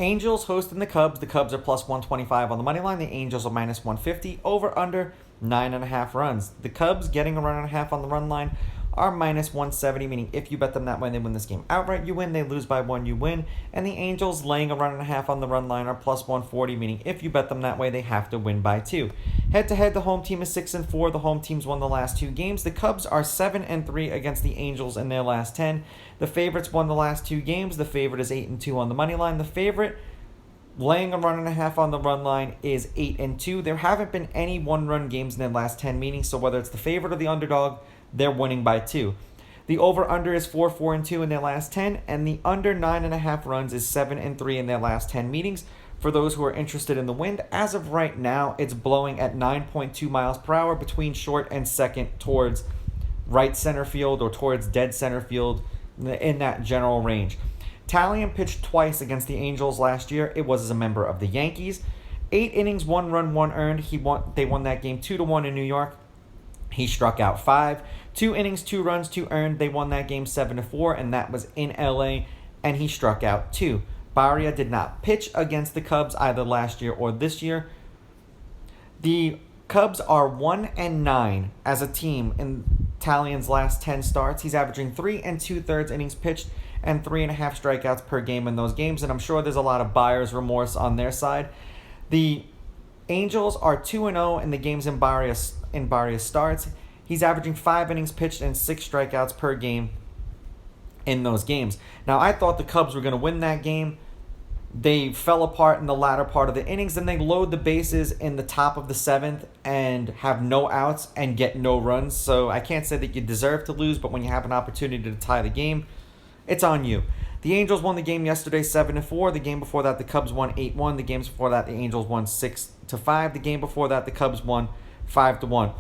Angels hosting the Cubs. The Cubs are plus 125 on the money line. The Angels are minus 150. Over under 9.5 runs. The Cubs getting a run and a half on the run line are minus 170, meaning if you bet them that way, they win this game outright, you win. They lose by 1, you win. And the Angels laying a run and a half on the run line are plus 140, meaning if you bet them that way, they have to win by 2. Head-to-head, the home team is 6-4. The home team's won the last 2 games. The Cubs are 7-3 against the Angels in their last 10. The favorites won the last 2 games. The favorite is 8-2 on the money line. The favorite laying a run and a half on the run line is 8-2. There haven't been any one-run games in their last 10 meetings, so whether it's the favorite or the underdog, they're winning by 2. The over-under is 4-2 in their last 10, and the under 9.5 runs is 7-3 in their last 10 meetings. For those who are interested in the wind, as of right now, it's blowing at 9.2 miles per hour between short and second towards right center field or towards dead center field, in that general range. Talion pitched twice against the Angels last year. It was as a member of the Yankees. 8 innings, 1 run, 1 earned. They won that game 2-1 in New York. He struck out 5. 2 innings, 2 runs, 2 earned. They won that game 7-4, and that was in LA, and he struck out 2. Barria did not pitch against the Cubs either last year or this year. The Cubs are 1-9 as a team in Talion's last 10 starts. He's averaging 3 2/3 innings pitched and 3.5 strikeouts per game in those games, and I'm sure there's a lot of buyer's remorse on their side. The Angels are 2-0 in the games in Barria's starts. He's averaging 5 innings pitched and 6 strikeouts per game in those games. Now, I thought the Cubs were going to win that game. They fell apart in the latter part of the innings, and they load the bases in the top of the 7th and have no outs and get no runs. So I can't say that you deserve to lose, but when you have an opportunity to tie the game, it's on you. The Angels won the game yesterday 7-4. The game before that, the Cubs won 8-1. The games before that, the Angels won 6-5. The game before that, the Cubs won 5-1.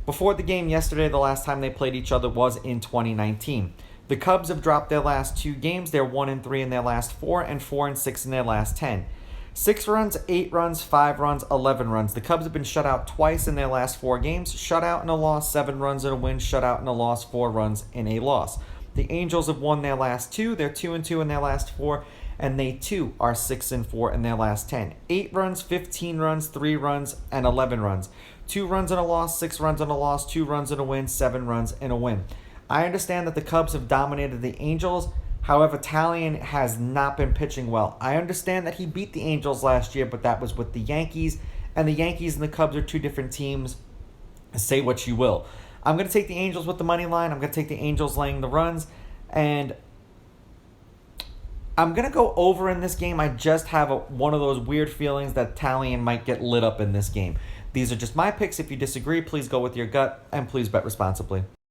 Before the game yesterday, the last time they played each other was in 2019. The Cubs have dropped their last 2 games. They're 1-3 in their last 4 and 4-6 in their last 10. 6 runs, 8 runs, 5 runs, 11 runs. The Cubs have been shut out twice in their last 4 games. Shut out in a loss, 7 runs in a win. Shut out in a loss, 4 runs in a loss. The Angels have won their last 2. They're 2-2 in their last 4, and they too are 6-4 in their last 10. 8 runs, 15 runs, 3 runs, and 11 runs. 2 runs in a loss, 6 runs in a loss, 2 runs in a win, 7 runs in a win. I understand that the Cubs have dominated the Angels. However, Talion has not been pitching well. I understand that he beat the Angels last year, but that was with the Yankees. And the Yankees and the Cubs are 2 different teams. Say what you will. I'm going to take the Angels with the money line. I'm going to take the Angels laying the runs. And I'm going to go over in this game. I just have one of those weird feelings that Talion might get lit up in this game. These are just my picks. If you disagree, please go with your gut, and please bet responsibly.